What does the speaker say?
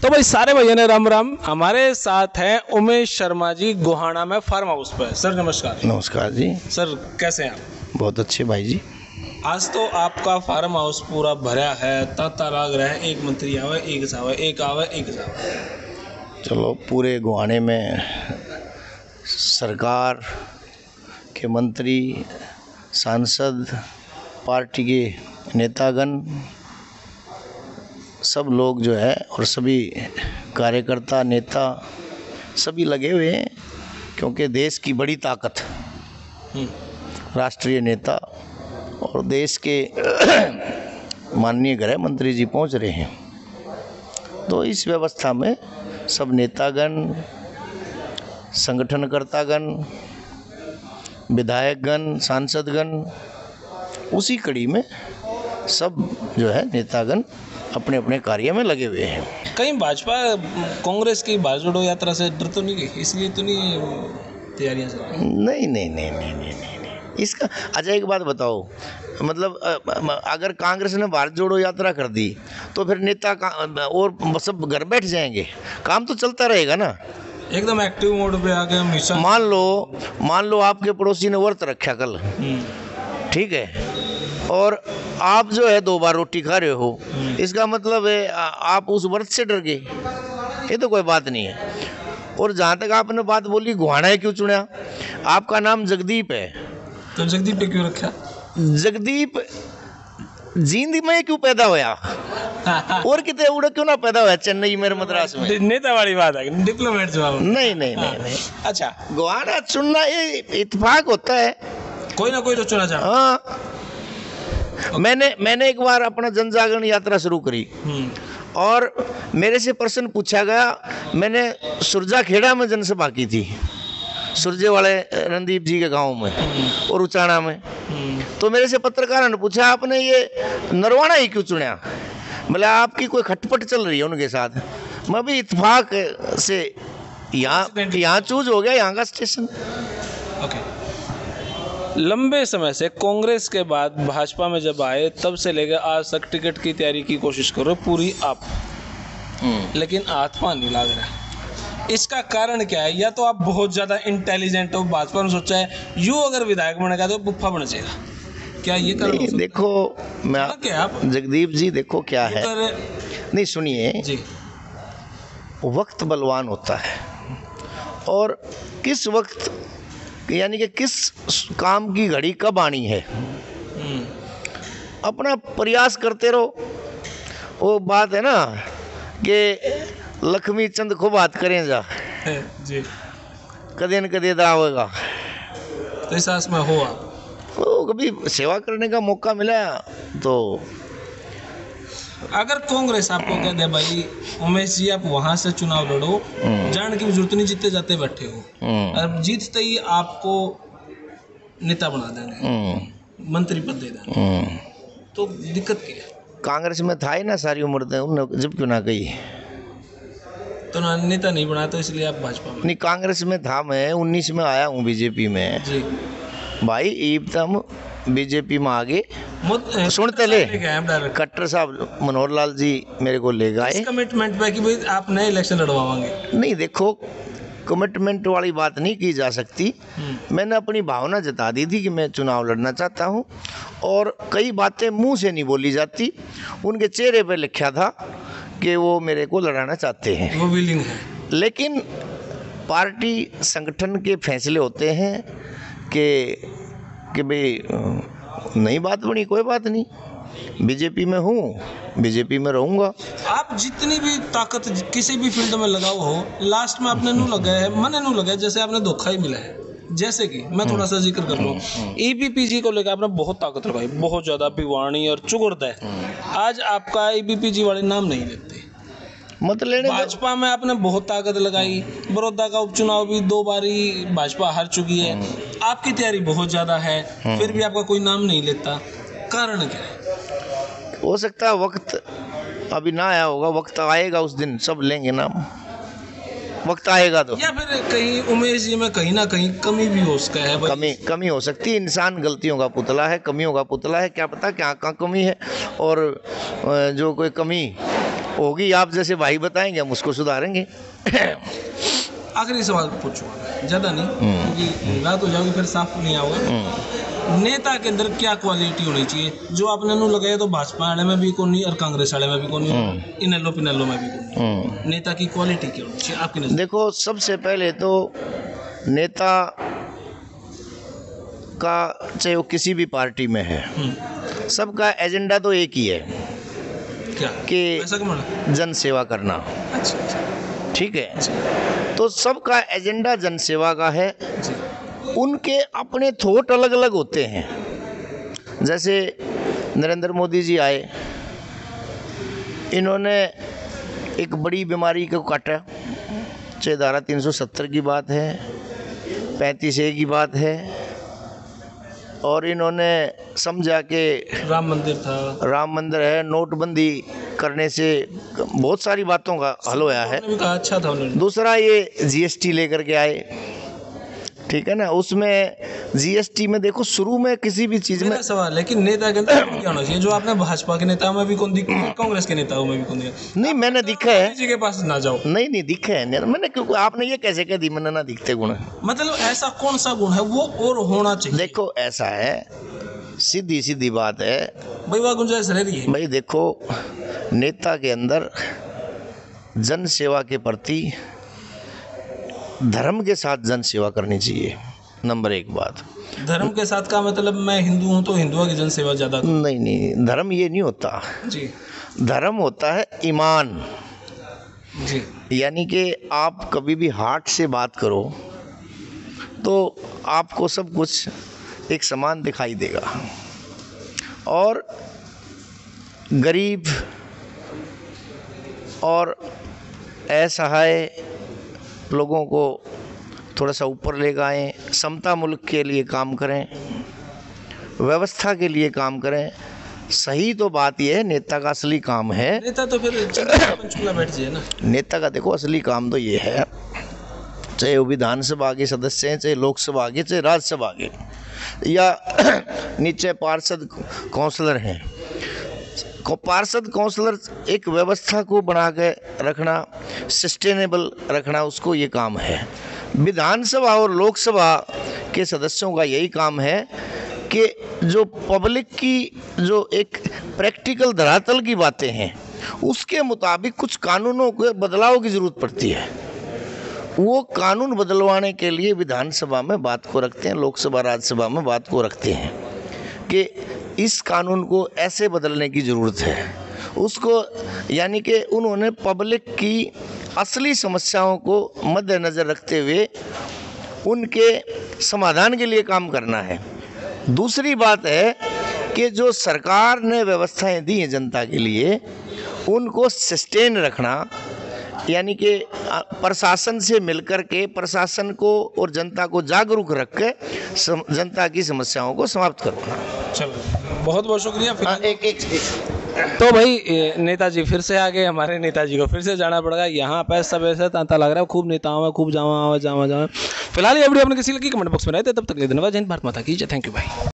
तो भाई सारे भैया ने राम राम। हमारे साथ हैं उमेश शर्मा जी गोहाना में फार्म हाउस पर। सर नमस्कार। नमस्कार जी। सर कैसे हैं आप? बहुत अच्छे भाई जी। आज तो आपका फार्म हाउस पूरा भरा है, तांता लाग रहा है, एक मंत्री आवे एक जावे, एक आवे एक जावे। चलो पूरे गुहाने में सरकार के मंत्री, सांसद, पार्टी के नेतागण सब लोग जो है और सभी कार्यकर्ता नेता सभी लगे हुए हैं, क्योंकि देश की बड़ी ताकत राष्ट्रीय नेता और देश के माननीय गृह मंत्री जी पहुंच रहे हैं। तो इस व्यवस्था में सब नेतागण, संगठनकर्तागण, विधायकगण, सांसदगण, उसी कड़ी में सब जो है नेतागण अपने अपने कार्य में लगे हुए हैं। कहीं भाजपा कांग्रेस की भारत जोड़ो यात्रा से डर तो नहीं गई, इसलिए तो नहीं तैयारियां चल रही? नहीं नहीं नहीं नहीं नहीं नहीं इसका अच्छा एक बात बताओ, मतलब अगर कांग्रेस ने भारत जोड़ो यात्रा कर दी तो फिर नेता और सब घर बैठ जाएंगे? काम तो चलता रहेगा ना, एकदम एक्टिव मोड पे आके हमेशा। मान लो आपके पड़ोसी ने व्रत रखा कल, ठीक है, और आप जो है 2 बार रोटी खा रहे हो, इसका मतलब है आप उस व्रत से डर गए? ये तो कोई बात नहीं है। और जहाँ तक आपने बात बोली गुहाना क्यों चुना, आपका नाम जगदीप है, तो जगदीप पे क्यों रखा? जगदीप जींद में क्यों पैदा होया और कितने उड़े क्यों ना पैदा होया चेन्नई में, मद्रास में? नेता वाली बात है, डिप्लोमेट जवाब। नहीं नहीं नहीं नहीं। अच्छा, गुहाना चुनना ये इत्तेफाक होता है, कोई ना कोई तो चुना जाए। हाँ। मैंने एक बार अपना जन जागरण यात्रा शुरू करी और मेरे से प्रश्न पूछा गया। मैंने सुरजा खेड़ा में जनसभा की थी, सुरजे वाले रणदीप जी के गांव में और उचाना में। तो मेरे से पत्रकारों ने पूछा आपने ये नरवाना ही क्यों चुना? मतलब आपकी कोई खटपट चल रही है उनके साथ? मैं भी इत्तेफाक से यहाँ चूज हो गया, यहाँ का स्टेशन। ओके। लंबे समय से कांग्रेस के बाद भाजपा में जब आए तब से लेकर आज तक टिकट की तैयारी की कोशिश करो पूरी आप, लेकिन आत्मा नहीं लग रहा। इसका कारण क्या है? या तो आप बहुत ज़्यादा इंटेलिजेंट हो, भाजपा ने सोचा है यूँ अगर विधायक बनेगा तो बुफ्फा बन जाएगा, क्या ये कारण? नहीं, देखो मैं क्या आप जगदीप जी देखो क्या है, नहीं सुनिए जी, वक्त बलवान होता है और किस वक्त यानी कि किस काम की घड़ी कब आनी है, अपना प्रयास करते रहो। वो बात है ना कि लक्ष्मी चंद को बात करें जा जी, कदे न कदे दावेगा, तो इस आस में हो आप। तो कभी सेवा करने का मौका मिला तो अगर कांग्रेस आपको कह दे भाई उमेश जी आप वहां से चुनाव लड़ो, जान की जरूरत नहीं, जीते जाते बैठे हो, और जीतते ही आपको नेता बना देंगे, मंत्री पद दे देंगे, तो दिक्कत क्या है? कांग्रेस में था ही ना सारी उम्र तक, उन्होंने जब क्यों ना गई? तो ना नेता नहीं बना, तो इसलिए आप भाजपा में? नहीं, कांग्रेस में था, मैं 19 में आया हूँ बीजेपी में जी भाई। ईब तम बीजेपी में आगे सुनते ले कट्टर साहब मनोहर लाल जी मेरे को ले गए कमिटमेंट पे कि भाई आप नए इलेक्शन लड़वाओगे। नहीं, देखो कमिटमेंट वाली बात नहीं की जा सकती। मैंने अपनी भावना जता दी थी कि मैं चुनाव लड़ना चाहता हूं, और कई बातें मुंह से नहीं बोली जाती, उनके चेहरे पे लिखा था कि वो मेरे को लड़ाना चाहते हैं, वो विलिंग है। लेकिन पार्टी संगठन के फैसले होते हैं कि भाई नई बात बनी, कोई बात नहीं, बीजेपी में हूँ, बीजेपी में रहूँगा। आप जितनी भी ताकत किसी भी फील्ड में लगाओ हो, लास्ट में आपने नू लगा है, मन नू लगा है, जैसे आपने धोखा ही मिला है। जैसे कि मैं थोड़ा सा जिक्र कर लूँ, ईबीपीजी को लेकर आपने बहुत ताकत लगाई, बहुत ज़्यादा भिवानी और चुगुर्द। आज आपका ईबीपीजी वाले नाम नहीं लेते, मतलब भाजपा में आपने बहुत ताकत लगाई, बड़ौदा का उपचुनाव भी 2 बार ही भाजपा हार चुकी है, आपकी तैयारी बहुत ज़्यादा है, फिर भी आपका कोई नाम नहीं लेता, कारण क्या है? हो सकता है वक्त अभी ना आया होगा, वक्त आएगा उस दिन सब लेंगे नाम, वक्त आएगा तो। या फिर कहीं उमेश जी में कहीं ना कहीं कमी भी हो सकता है? कमी हो सकती है, इंसान गलतियों का पुतला है, कमियों का पुतला है, क्या पता क्या कहाँ कमी है, और जो कोई कमी होगी, आप जैसे भाई बताएंगे हम उसको सुधारेंगे। आखिरी सवाल पूछूंगा, ज़्यादा नहीं, क्योंकि रात हो जाएगी फिर साफ नहीं आओगे। नेता के अंदर क्या क्वालिटी होनी चाहिए जो आपने नु लगाया तो भाजपा वाले में भी कोई नहीं और कांग्रेस वाले में भी कोई नहीं, इनेलो पिनेलो में भी कोई नहीं, नेता की क्वालिटी क्या होनी चाहिए आपकी नज़र? देखो, सबसे पहले तो नेता का, चाहे वो किसी भी पार्टी में है, सबका एजेंडा तो एक ही है, क्या कि ऐसा क्यों? जन सेवा करना। अच्छा, ठीक है, तो सबका एजेंडा जन सेवा का है। उनके अपने थॉट अलग अलग होते हैं। जैसे नरेंद्र मोदी जी आए, इन्होंने एक बड़ी बीमारी को काटा, चाहे धारा 370 की बात है, 35A की बात है, और इन्होंने समझा कि राम मंदिर था, राम मंदिर है, नोटबंदी करने से बहुत सारी बातों का हल होया है। उन्होंने भी कहा अच्छा था उन्होंने। दूसरा, ये GST लेकर के आए, ठीक है ना। उसमें GST में देखो, शुरू में किसी भी चीज़ में, मेरा सवाल है कि नेता के अंदर क्या होना चाहिए जो आपने भाजपा के नेताओं में भी कौन दिखा, कांग्रेस के नेताओं में भी कौन दिखा? नहीं मैंने दिखा है, किसी के पास ना जाओ। नहीं दिखा है मैंने, क्योंकि आपने ये कैसे कह दी मैंने ना दिखते गुण? मतलब ऐसा कौन सा गुण है वो और होना चाहिए? देखो, ऐसा है, सीधी सीधी बात है भाई, वह गुंजाइश रह रही है भाई। देखो, नेता के अंदर जन सेवा के प्रति धर्म के साथ जन सेवा करनी चाहिए, नंबर एक बात। धर्म के साथ का मतलब मैं हिंदू हूँ तो हिंदुओं की जन सेवा ज़्यादा करूं। नहीं, धर्म ये नहीं होता जी। धर्म होता है ईमान। जी। यानी कि आप कभी भी हार्ट से बात करो तो आपको सब कुछ एक समान दिखाई देगा, और गरीब और असहाय लोगों को थोड़ा सा ऊपर ले आएँ, समता मुल्क के लिए काम करें, व्यवस्था के लिए काम करें। सही तो बात यह है, नेता का असली काम है, नेता तो फिर पंचकूला बैठ जाए ना। नेता का देखो असली काम तो ये है, चाहे वो विधानसभा के सदस्य हैं, चाहे लोकसभा के, चाहे राज्यसभा के, या नीचे पार्षद काउंसलर हैं। पार्षद काउंसलर एक व्यवस्था को बना के रखना, सस्टेनेबल रखना, उसको ये काम है। विधानसभा और लोकसभा के सदस्यों का यही काम है कि जो पब्लिक की जो एक प्रैक्टिकल धरातल की बातें हैं उसके मुताबिक कुछ कानूनों के बदलाव की ज़रूरत पड़ती है, वो कानून बदलवाने के लिए विधानसभा में बात को रखते हैं, लोकसभा राज्यसभा में बात को रखते हैं कि इस कानून को ऐसे बदलने की ज़रूरत है उसको। यानी कि उन्होंने पब्लिक की असली समस्याओं को मद्देनज़र रखते हुए उनके समाधान के लिए काम करना है। दूसरी बात है कि जो सरकार ने व्यवस्थाएं दी हैं जनता के लिए, उनको सस्टेन रखना, यानी कि प्रशासन से मिलकर के प्रशासन को और जनता को जागरूक रख के जनता की समस्याओं को समाप्त करवाना। चलो, बहुत बहुत शुक्रिया। एक तो भाई नेताजी फिर से आगे, हमारे नेताजी को फिर से जाना पड़ेगा। यहाँ पर सब ऐसा तांता लग रहा है, खूब नेताओं में खूब जावा फिलहाल ये वीडियो अपने किसी लगी कमेंट बॉक्स में रहते, तब तक ले धन्यवाद। जय हिंद, भारत माता की जय। थैंक यू भाई।